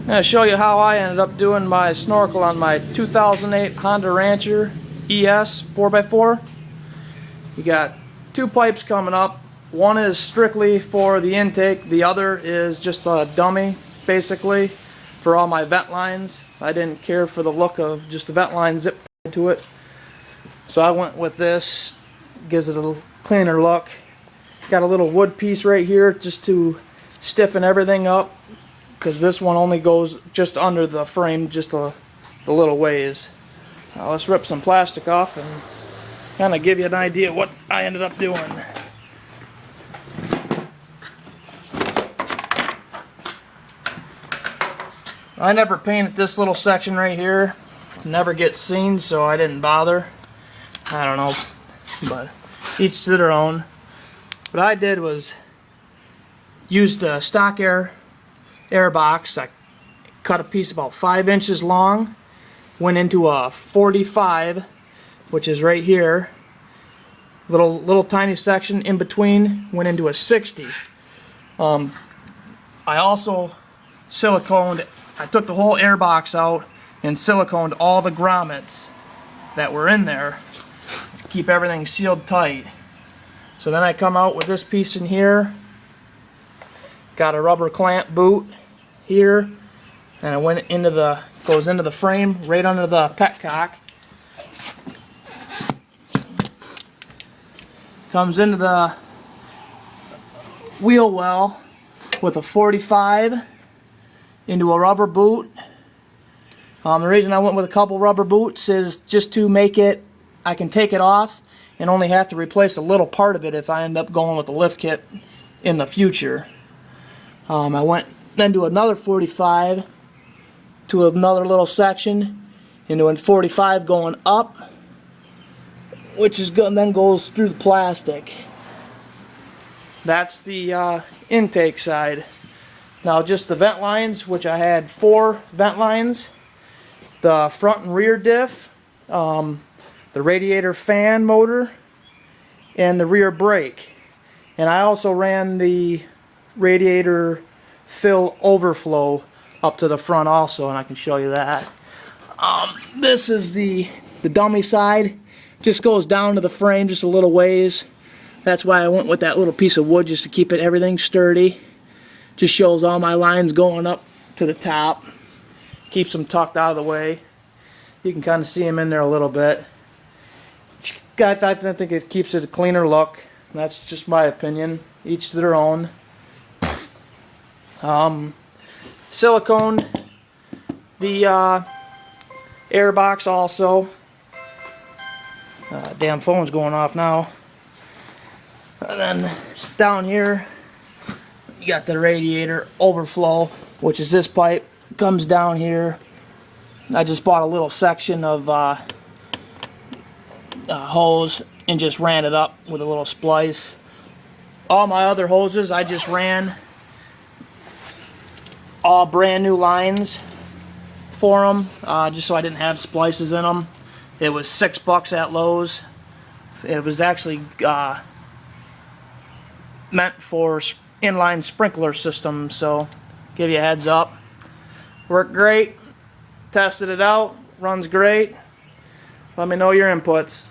I'm going to show you how I ended up doing my snorkel on my 2008 Honda Rancher ES 4x4. You got two pipes coming up. One is strictly for the intake, the other is just a dummy basically for all my vent lines. I didn't care for the look of just the vent line zip tied to it, so I went with this. Gives it a cleaner look. Got a little wood piece right here just to stiffen everything up, because this one only goes just under the frame, just a little ways. Now let's rip some plastic off and kind of give you an idea what I ended up doing. I never painted this little section right here. It never gets seen, so I didn't bother. I don't know, but each to their own. What I did was used a stock air box. I cut a piece about 5 inches long, went into a 45, which is right here, little tiny section in between, went into a 60. I also siliconed. I took the whole air box out and siliconed all the grommets that were in there to keep everything sealed tight. So then I come out with this piece in here, got a rubber clamp boot here, and I went into goes into the frame right under the petcock. Comes into the wheel well with a 45 into a rubber boot. The reason I went with a couple rubber boots is just to make it, I can take it off and only have to replace a little part of it if I end up going with the lift kit in the future. I went then to another 45 to another little section into a 45 going up, which is good, and then goes through the plastic. That's the intake side. Now just the vent lines, which I had 4 vent lines, the front and rear diff, the radiator fan motor, and the rear brake. And I also ran the radiator fill overflow up to the front also, and I can show you that. This is the dummy side. Just goes down to the frame just a little ways. That's why I went with that little piece of wood, just to keep everything sturdy. Just shows all my lines going up to the top. Keeps them tucked out of the way. You can kind of see them in there a little bit. I think it keeps it a cleaner look. That's just my opinion. Each to their own. Silicone the air box also. Damn phone's going off now. And then down here you got the radiator overflow, which is this pipe. Comes down here. I just bought a little section of hose and just ran it up with a little splice. All my other hoses I just ran all brand new lines for them, just so I didn't have splices in them. It was $6 at Lowe's. It was actually meant for inline sprinkler system, so give you a heads up. Worked great. Tested it out. Runs great. Let me know your inputs.